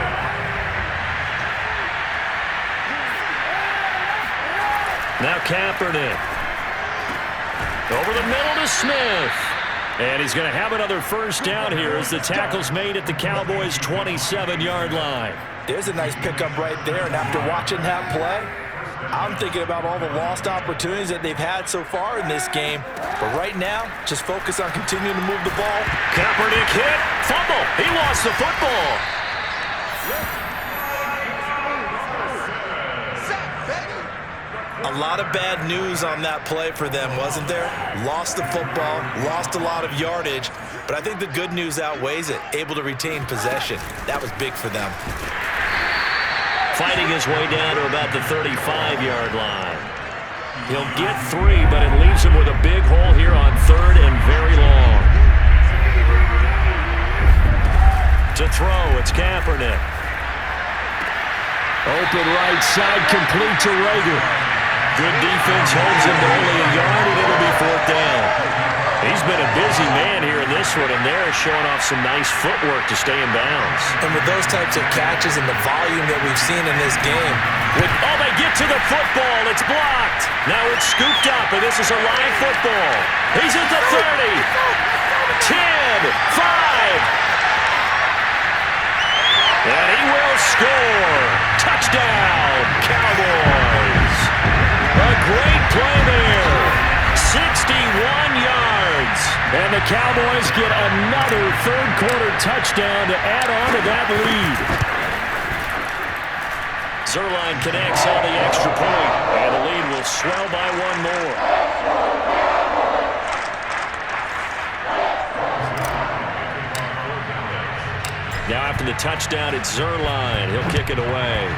Now Kaepernick. Over the middle to Smith. And he's going to have another first down here as the tackle's made at the Cowboys' 27-yard line. There's a nice pickup right there. And after watching that play, I'm thinking about all the lost opportunities that they've had so far in this game. But right now, just focus on continuing to move the ball. Kaepernick hit. Fumble. He lost the football. A lot of bad news on that play for them, wasn't there? Lost the football, lost a lot of yardage, but I think the good news outweighs it. Able to retain possession. That was big for them. Fighting his way down to about the 35-yard line. He'll get 3, but it leaves him with a big hole here on 3rd and very long. To throw, it's Kaepernick. Open right side, complete to Rager. Good defense holds him to only a yard, and it'll be 4th down. He's been a busy man here in this one, and they're showing off some nice footwork to stay in bounds. And with those types of catches and the volume that we've seen in this game. They get to the football. It's blocked. Now it's scooped up, and this is a live football. He's at the 30. 10, 5. And he will score. Touchdown, Cowboys. A great play there. 61 yards. And the Cowboys get another third-quarter touchdown to add on to that lead. Zerline connects on the extra point, and the lead will swell by 1 more. Now after the touchdown, it's Zerline. He'll kick it away.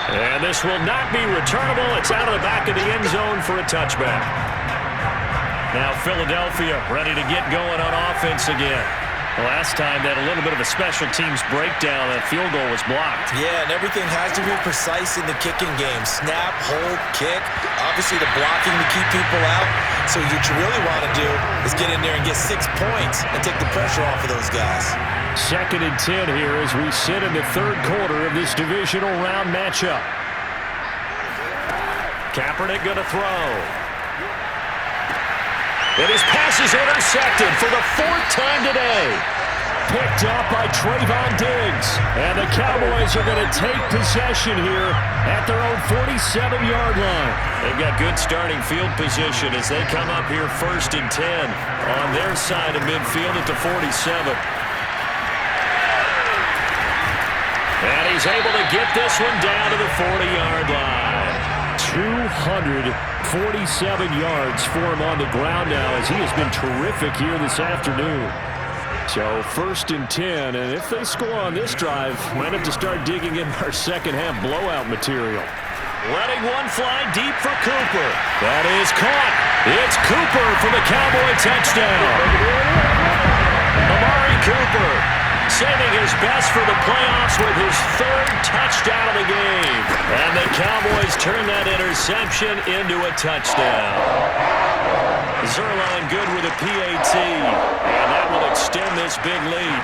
And this will not be returnable. It's out of the back of the end zone for a touchback. Now Philadelphia ready to get going on offense again. Last time they had a little bit of a special teams breakdown. That field goal was blocked. Yeah, and everything has to be precise in the kicking game. Snap, hold, kick. Obviously the blocking to keep people out. So what you really want to do is get in there and get 6 points and take the pressure off of those guys. 2nd and 10 here as we sit in the 3rd quarter of this divisional round matchup. Kaepernick going to throw. And his pass is intercepted for the 4th time today. Picked up by Trayvon Diggs. And the Cowboys are going to take possession here at their own 47-yard line. They've got good starting field position as they come up here 1st and 10 on their side of midfield at the 47. And he's able to get this one down to the 40-yard line. 247 yards for him on the ground now as he has been terrific here this afternoon. So 1st and 10, and if they score on this drive, might have to start digging in our second-half blowout material. Letting one fly deep for Cooper. That is caught. It's Cooper for the Cowboy touchdown. Amari Cooper saving his best for the playoffs with his 3rd touchdown of the game. And the Cowboys turn that interception into a touchdown. Zuerlein good with a PAT, and that will extend this big lead.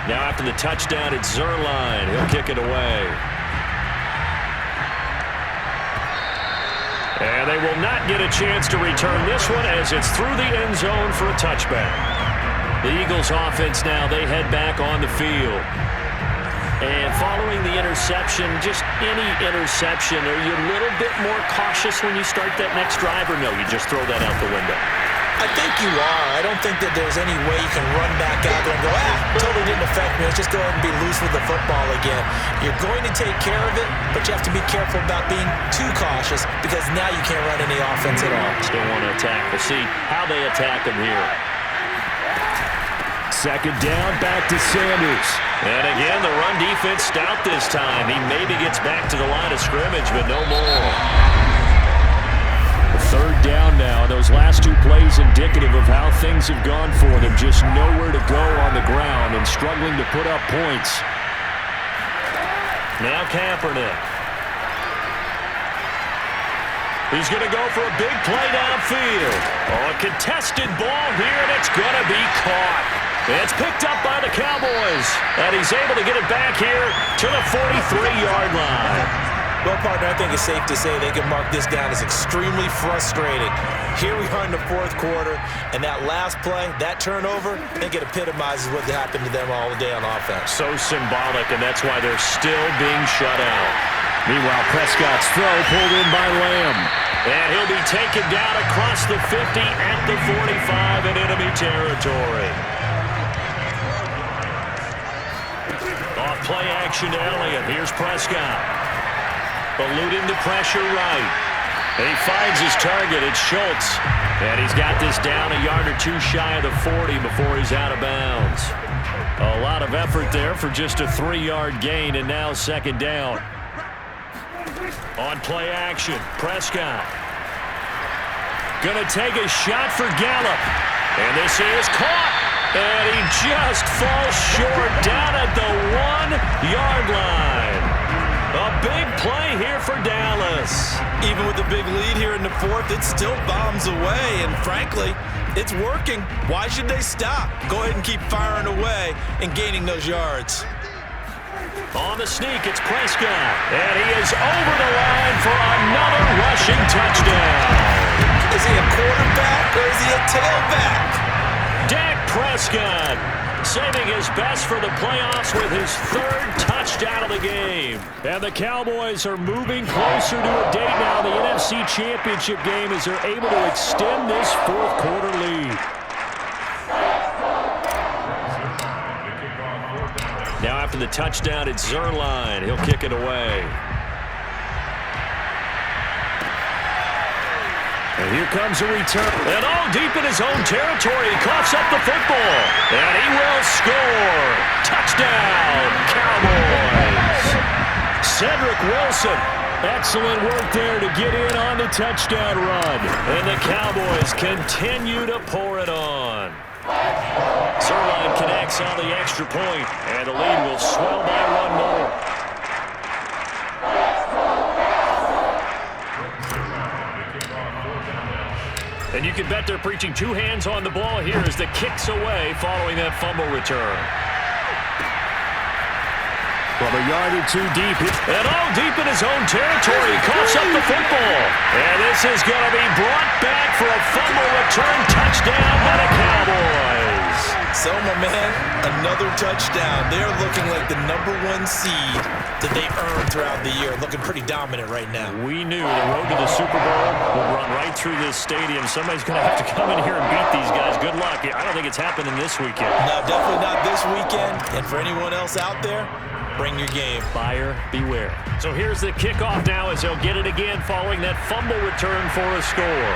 Now after the touchdown, it's Zuerlein. He'll kick it away. And they will not get a chance to return this one as it's through the end zone for a touchback. The Eagles offense now, they head back on the field. And following the interception, just any interception, are you a little bit more cautious when you start that next drive, or no, you just throw that out the window? I think you are. I don't think that there's any way you can run back out there and go, totally didn't affect me. Let's just go ahead and be loose with the football again. You're going to take care of it, but you have to be careful about being too cautious because now you can't run any offense at all. Still want to attack. We'll see how they attack them here. 2nd down, back to Sanders. And again, the run defense stout this time. He maybe gets back to the line of scrimmage, but no more. 3rd down now. Those last 2 plays indicative of how things have gone for them. Just nowhere to go on the ground and struggling to put up points. Now Kaepernick. He's going to go for a big play downfield. Oh, a contested ball here, and it's going to be caught. It's picked up by the Cowboys, and he's able to get it back here to the 43-yard line. Well, partner, I think it's safe to say they can mark this down as extremely frustrating. Here we are in the 4th quarter, and that last play, that turnover, I think it epitomizes what happened to them all day on offense. So symbolic, and that's why they're still being shut out. Meanwhile, Prescott's throw pulled in by Lamb. And he'll be taken down across the 50 at the 45 in enemy territory. Off play action to Elliott. Here's Prescott. Eluding the pressure right. And he finds his target. It's Schultz. And he's got this down a yard or 2 shy of the 40 before he's out of bounds. A lot of effort there for just a 3-yard gain, and now 2nd down. On play action, Prescott. Gonna take a shot for Gallup. And this is caught. And he just falls short down at the 1-yard line. A big play here for Dallas. Even with the big lead here in the 4th, it still bombs away, and frankly, it's working. Why should they stop? Go ahead and keep firing away and gaining those yards. On the sneak, it's Prescott, and he is over the line for another rushing touchdown. Is he a quarterback or is he a tailback? Dak Prescott saving his best for the playoffs with his 3rd touchdown of the game. And the Cowboys are moving closer to a date now, the NFC Championship game, as they're able to extend this 4th quarter lead. Now after the touchdown, it's Zuerlein. He'll kick it away. And here comes a return. And all deep in his own territory, he coughs up the football. And he will score. Touchdown, Cowboys. Cedric Wilson. Excellent work there to get in on the touchdown run. And the Cowboys continue to pour it on. Zuerlein connects on the extra point, and the lead will swell by 1 more. And you can bet they're preaching two hands on the ball here as the kick's away following that fumble return. From a yard or two deep. And all deep in his own territory. He coughs up the football. And this is going to be brought back for a fumble return touchdown by the Cowboys. So, my man, another touchdown. They're looking like the #1 seed that they earned throughout the year. Looking pretty dominant right now. We knew the road to the Super Bowl would run right through this stadium. Somebody's going to have to come in here and beat these guys. Good luck. I don't think it's happening this weekend. No, definitely not this weekend. And for anyone else out there, bring your game. Buyer beware. So here's the kickoff now as they'll get it again following that fumble return for a score.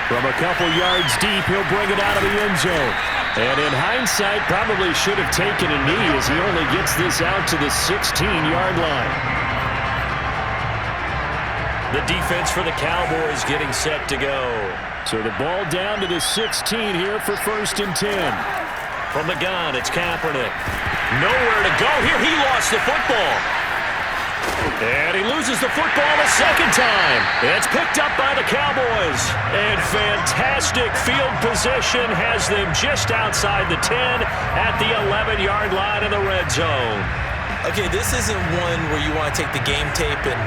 From a couple yards deep, he'll bring it out of the end zone. And in hindsight, probably should have taken a knee as he only gets this out to the 16-yard line. The defense for the Cowboys getting set to go. So the ball down to the 16 here for 1st and 10. From the gun, it's Kaepernick. Nowhere to go here. He lost the football. And he loses the football a second time. It's picked up by the Cowboys. And fantastic field position has them just outside the 10 at the 11-yard line in the red zone. Okay, this isn't one where you want to take the game tape and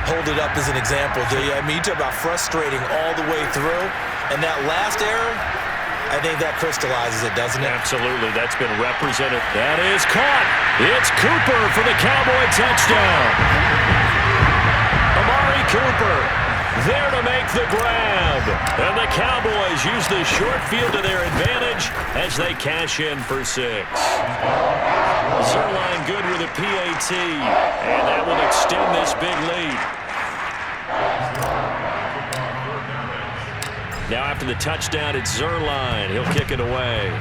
hold it up as an example, do you? I mean, you talk about frustrating all the way through. And that last error, I think that crystallizes it, doesn't it? Absolutely. That's been represented. That is caught. It's Cooper for the Cowboy touchdown. Amari Cooper there to make the grab. And the Cowboys use the short field to their advantage as they cash in for 6. Zerline good with a PAT. And that will extend this big lead. Now after the touchdown, it's Zerline. He'll kick it away.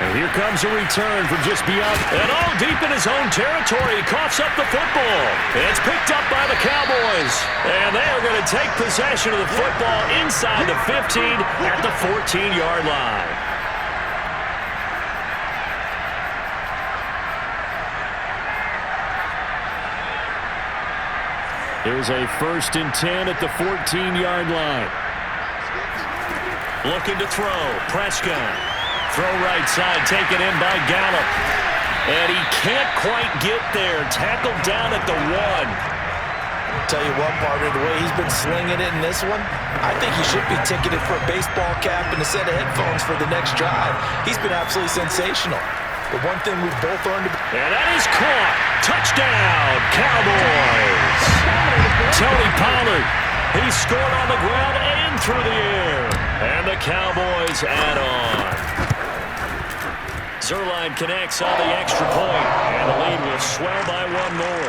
And here comes a return from just beyond. And all deep in his own territory. He coughs up the football. It's picked up by the Cowboys. And they are going to take possession of the football inside the 15 at the 14-yard line. Here's a 1st and 10 at the 14-yard line. Looking to throw. Prescott. Throw right side, taken in by Gallup. And he can't quite get there. Tackled down at the 1. Tell you what, partner, the way he's been slinging it in this one, I think he should be ticketed for a baseball cap and a set of headphones for the next drive. He's been absolutely sensational. But one thing we've both learned about... And that is caught. Touchdown, Cowboys. Tony Pollard. He scored on the ground and through the air. And the Cowboys add on. Zerline connects on the extra point. And the lead will swell by 1 more.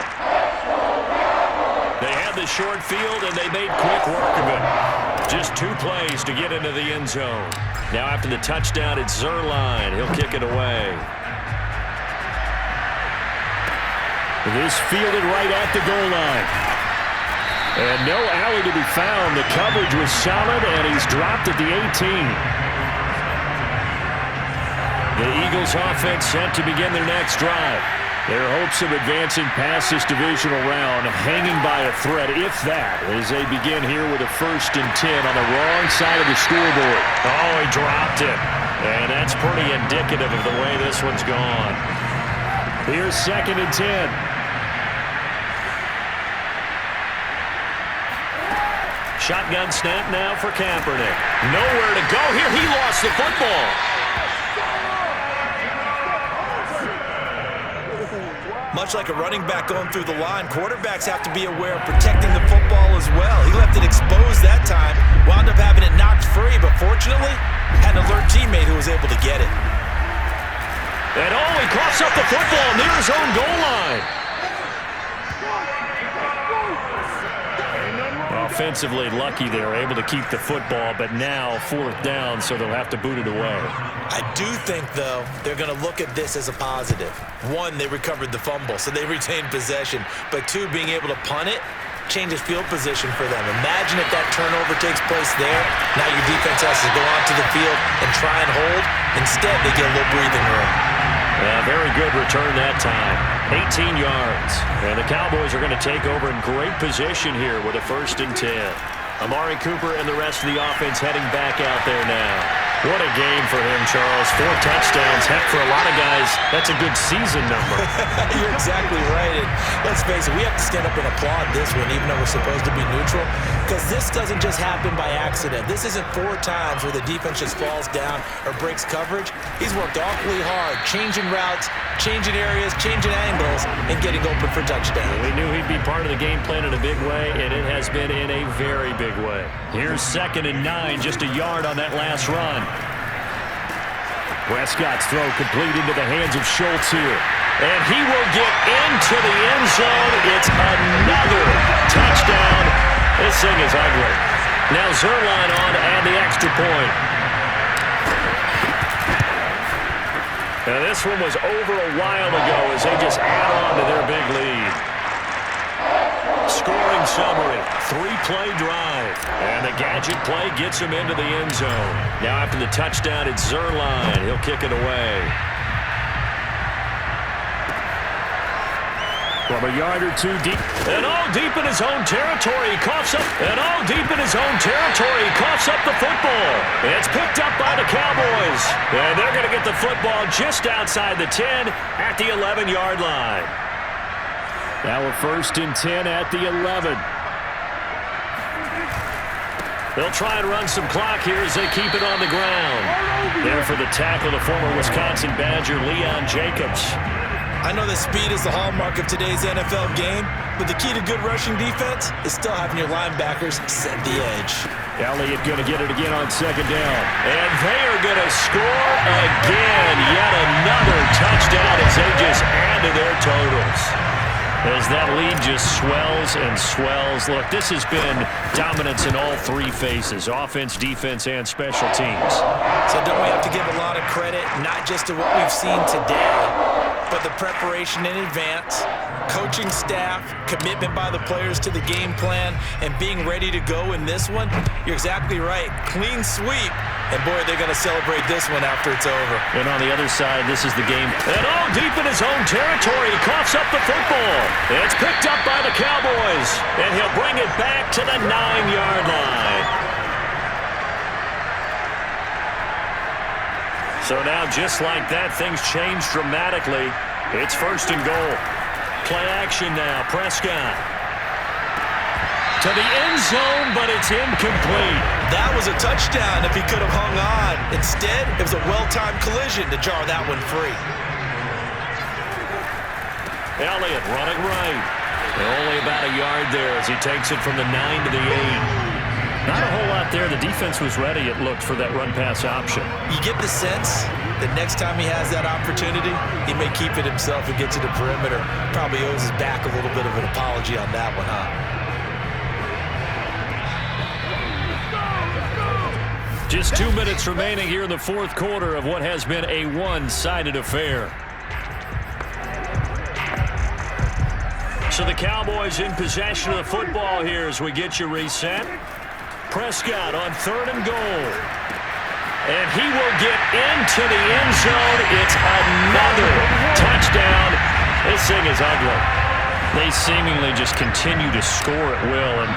They had the short field, and they made quick work of it. Just 2 plays to get into the end zone. Now after the touchdown, it's Zerline. He'll kick it away. This fielded right at the goal line. And no alley to be found. The coverage was solid, and he's dropped at the 18. The Eagles offense set to begin their next drive. Their hopes of advancing past this divisional round hanging by a thread, if that, as they begin here with a 1st and 10 on the wrong side of the scoreboard. Oh, he dropped it. And that's pretty indicative of the way this one's gone. Here's 2nd and 10. Shotgun snap now for Kaepernick. Nowhere to go here. He lost the football. Much like a running back going through the line, quarterbacks have to be aware of protecting the football as well. He left it exposed that time, wound up having it knocked free, but fortunately, had an alert teammate who was able to get it. And he coughs up the football near his own goal line. Offensively lucky they're able to keep the football, but now 4th down, so they'll have to boot it away. I do think, though, they're going to look at this as a positive. 1, they recovered the fumble, so they retained possession. But 2, being able to punt it changes field position for them. Imagine if that turnover takes place there. Now your defense has to go onto the field and try and hold. Instead, they get a little breathing room. Very good return that time. 18 yards. And the Cowboys are going to take over in great position here with a 1st and 10. Amari Cooper and the rest of the offense heading back out there now. What a game for him, Charles. 4 touchdowns. Heck, for a lot of guys, that's a good season number. You're exactly right. And let's face it, we have to stand up and applaud this one, even though we're supposed to be neutral, because this doesn't just happen by accident. This isn't 4 times where the defense just falls down or breaks coverage. He's worked awfully hard, changing routes, changing areas, changing angles, and getting open for touchdowns. We knew he'd be part of the game plan in a big way, and it has been in a very big way. Here's 2nd and 9, just a yard on that last run. Prescott's throw complete into the hands of Schultz here. And he will get into the end zone. It's another touchdown. This thing is ugly. Now Zerline on to add the extra point. Now this one was over a while ago as they just add on to their big lead. Scoring summary, 3-play drive. And the gadget play gets him into the end zone. Now after the touchdown, it's Zerline. He'll kick it away. From a yard or 2 deep. And all deep in his own territory, he coughs up. And all deep in his own territory, he coughs up the football. It's picked up by the Cowboys. And they're going to get the football just outside the 10 at the 11-yard line. Now a 1st and 10 at the 11. They'll try and run some clock here as they keep it on the ground. There for the tackle, the former Wisconsin Badger, Leon Jacobs. I know that speed is the hallmark of today's NFL game, but the key to good rushing defense is still having your linebackers set the edge. Elliott going to get it again on 2nd down. And they are going to score again. Yet another touchdown as they just add to their totals. As that lead just swells and swells. Look, this has been dominance in all 3 phases, offense, defense, and special teams. So don't we have to give a lot of credit, not just to what we've seen today, but the preparation in advance, coaching staff, commitment by the players to the game plan, and being ready to go in this one? You're exactly right. Clean sweep. And, boy, they're going to celebrate this one after it's over. And on the other side, this is the game. And all deep in his own territory, he coughs up the football. It's picked up by the Cowboys. And he'll bring it back to the 9-yard line. So now, just like that, things change dramatically. It's 1st and goal. Play action now. Prescott. To the end zone, but it's incomplete. That was a touchdown if he could have hung on. Instead, it was a well-timed collision to jar that one free. Elliott running right. Only about a yard there as he takes it from the 9 to the 8. Not a whole lot there. The defense was ready, it looked, for that run-pass option. You get the sense that next time he has that opportunity, he may keep it himself and get to the perimeter. Probably owes his back a little bit of an apology on that one, huh? Just 2 minutes remaining here in the 4th quarter of what has been a one-sided affair. So the Cowboys in possession of the football here as we get you reset. Prescott on 3rd and goal. And he will get into the end zone. It's another touchdown. This thing is ugly. They seemingly just continue to score at will. And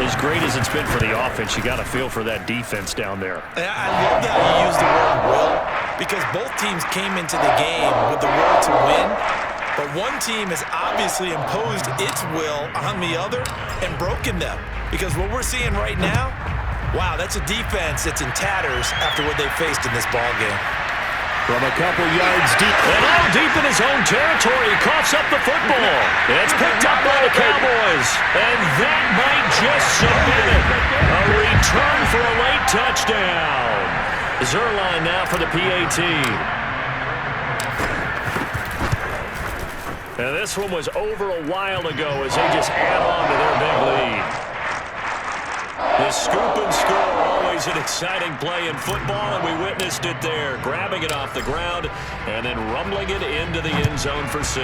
as great as it's been for the offense, you got to feel for that defense down there. I love how you use the word will, because both teams came into the game with the will to win, but one team has obviously imposed its will on the other and broken them. Because what we're seeing right now, wow, that's a defense that's in tatters after what they faced in this ballgame. From a couple yards deep. And all deep in his own territory, he coughs up the football. It's picked up by the Cowboys. And that might just submit it. A return for a late touchdown. Zerline now for the PAT. And this one was over a while ago as they just add on to their big lead. The scoop and score, always an exciting play in football, and we witnessed it there. Grabbing it off the ground and then rumbling it into the end zone for 6.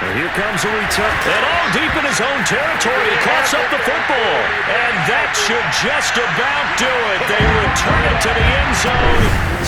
And here comes a return. And all deep in his own territory, he coughs up the football. And that should just about do it. They return it to the end zone.